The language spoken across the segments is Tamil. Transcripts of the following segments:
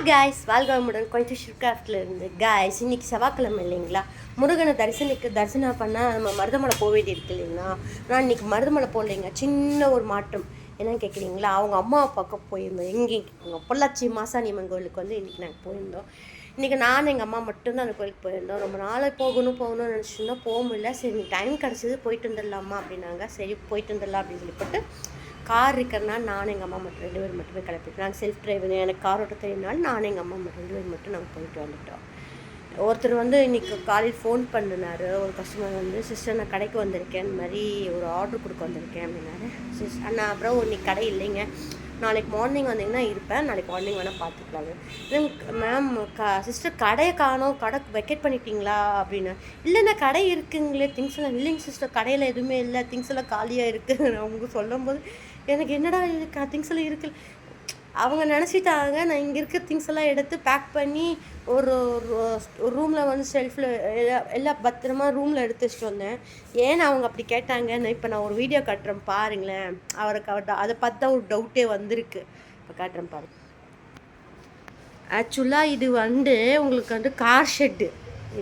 ஹாய் காய்ஸ், வாழ்கமுடன் கொஞ்சம் ஷிப்காஃப்டில் இருந்து காய்ஸ். இன்றைக்கி செவ்வாய்க்கிழமை இல்லைங்களா, முருகனை தரிசனம் பண்ணால் நம்ம மருதமலை போக வேண்டி இருக்கு இல்லைங்களா. நான் இன்றைக்கி மருதமலை போகலைங்க. சின்ன ஒரு மாற்றம் என்னன்னு கேட்குறீங்களா, அவங்க அம்மா பக்கம் போயிருந்தோம். எங்கே பொள்ளாச்சி மாசாணியம்மன் கோயிலுக்கு வந்து இன்றைக்கி நாங்கள் போயிருந்தோம். இன்றைக்கி நான் எங்கள் அம்மா மட்டும்தான் அந்த கோயிலுக்கு போயிருந்தோம். ரொம்ப நாளாக போகணும்னு நினச்சிருந்தா போக முடியல. சரி டைம் கிடச்சிது, போயிட்டு வந்துடலாமா அப்படின்னாங்க. சரி போயிட்டு வந்துடலாம் அப்படின்னு சொல்லிவிட்டு கார் இருக்கிறனால நானும் எங்கள் அம்மா மட்டும் 2 பேர் மட்டுமே கிளப்பிட்டோம். நாங்கள் செல்ஃப் டிரைவர், எனக்கு கார் ஓட்ட தெரியும்னாலும் நானும் எங்கள் அம்மா மட்டும் 2 பேர் மட்டும் நாங்கள் போயிட்டு வந்துட்டோம். ஒருத்தர் வந்து இன்றைக்கி காலையில் ஃபோன் பண்ணினார். ஒரு கஸ்டமர் வந்து, சிஸ்டர் நான் கடைக்கு வந்திருக்கேன், இந்த மாதிரி ஒரு ஆர்டர் கொடுக்க வந்திருக்கேன் அப்படின்னாரு. அண்ணா அப்புறம் இன்னைக்கு கடை இல்லைங்க, நாளைக்கு மார்னிங் வந்தீங்கன்னா இருப்பேன், நாளைக்கு மார்னிங் வேணால் பார்த்துக்கலாங்க. மேம் சிஸ்டர் கடையை காணோம், கடை வெக்கேட் பண்ணிட்டீங்களா அப்படின்னு. இல்லைண்ணா கடை இருக்குங்களே, திங்ஸ் எல்லாம் இல்லைங்க சிஸ்டர், கடையில் எதுவுமே இல்லை, திங்ஸ் எல்லாம் காலியாக இருக்குது. அவங்க சொல்லும் போது எனக்கு என்னடா இது திங்ஸ் எல்லாம் இருக்குது. அவங்க நினச்சிட்டாங்க நான் இங்கே இருக்க திங்ஸ் எல்லாம் எடுத்து பேக் பண்ணி ஒரு ரூமில் வந்து ஷெல்ஃபில் எல்லாம் பத்திரமா ரூமில் எடுத்து வச்சுட்டு வந்தேன். ஏன்னா அவங்க அப்படி கேட்டாங்க. நான் இப்போ நான் ஒரு வீடியோ காட்டுறேன் பாருங்களேன். அவருக்கு அதை பார்த்தா ஒரு டவுட்டே வந்திருக்கு. இப்போ காட்டுறேன் பாருங்க. ஆக்சுவலாக இது வந்து உங்களுக்கு வந்து கார் ஷெட்டு.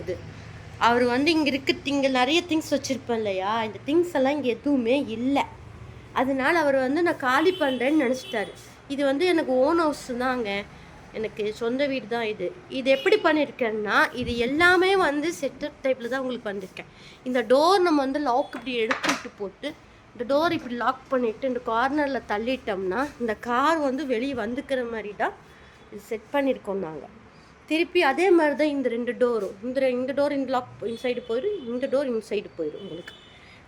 இது அவர் வந்து இங்கே நிறைய திங்ஸ் வச்சுருப்பேன் இல்லையா, இந்த திங்ஸ் எல்லாம் இங்கே எதுவுமே இல்லை. அதனால் அவர் வந்து நான் காலி பண்ணுறேன்னு நினச்சிட்டாரு. இது வந்து எனக்கு ஓன் ஹவுஸ் தாங்க, எனக்கு சொந்த வீடு தான் இது. இது எப்படி பண்ணியிருக்கேன்னா, இது எல்லாமே வந்து செட்டப் டைப்பில் தான் உங்களுக்கு பண்ணியிருக்கேன். இந்த டோர் நம்ம வந்து லாக் இப்படி எடுத்துட்டு போட்டு இந்த டோர் இப்படி லாக் பண்ணிவிட்டு இந்த கார்னரில் தள்ளிட்டோம்னா இந்த கார் வந்து வெளியே வந்துக்கிற மாதிரி தான் இது செட் பண்ணியிருக்கோம் நாங்கள். திருப்பி அதே மாதிரி தான் இந்த 2 டோரும், இந்த டோர் இந்த லாக் இன்சைடு போயிடும், இந்த டோர் இன்சைடு போயிடும். உங்களுக்கு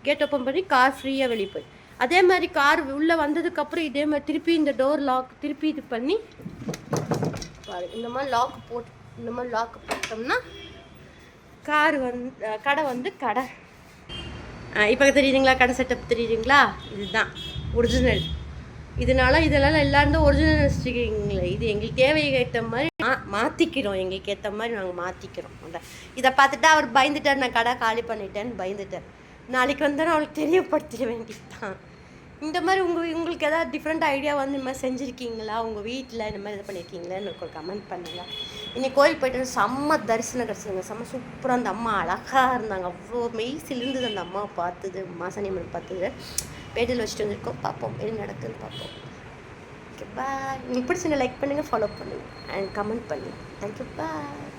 கேட் ஓப்பன் பண்ணி கார் ஃப்ரீயாக வெளியே போயிடும். அதே மாதிரி கார் உள்ளே வந்ததுக்கப்புறம் இதே மாதிரி திருப்பி இந்த டோர் லாக் திருப்பி இது பண்ணி பாருங்கள். இந்த மாதிரி லாக் போட்டோம்னா கார் வந்து கடை இப்போ தெரியுதுங்களா, கடை செட்டப் தெரியுதுங்களா. இதுதான் ஒரிஜினல். இதெல்லாம் எல்லாரும் தான் ஒரிஜினல் வச்சுருக்கீங்களே. இது எங்களுக்கு தேவைக்கேற்ற மாதிரி மாற்றிக்கிறோம், எங்களுக்கு ஏற்ற மாதிரி நாங்கள் மாற்றிக்கிறோம். இதை பார்த்துட்டு அவர் பயந்துட்டார், நான் கடை காலி பண்ணிட்டேன்னு பயந்துட்டார். நாளைக்கு வந்தாலும் அவளுக்கு தெரியப்படுத்திட வேண்டியது தான். இந்த மாதிரி உங்களுக்கு ஏதாவது டிஃப்ரெண்ட் ஐடியா வந்து இந்த மாதிரி செஞ்சுருக்கீங்களா, உங்கள் வீட்டில் இந்த மாதிரி இது பண்ணியிருக்கீங்களான்னு எனக்கு ஒரு கமெண்ட் பண்ணுங்கள். இன்னைக்கு கோயில் போய்ட்டு செம்ம தரிசனம் கிடச்சிதுங்க, செம்ம சூப்பராக. அந்த அம்மா அழகாக இருந்தாங்க, அவ்வளோ மெய்சில் இருந்தது அந்த அம்மாவை பார்த்தது, மாசாணியம்மன் பார்த்தது. பேட்டில் வச்சுட்டு வந்துருக்கோம், பார்ப்போம் என்ன நடக்குதுன்னு பார்ப்போம். Okay bye. உங்களுக்கு பிடிச்சிங்க லைக் பண்ணுங்கள், ஃபாலோ பண்ணுங்கள் அண்ட் கமெண்ட் பண்ணுங்கள். Thank you bye.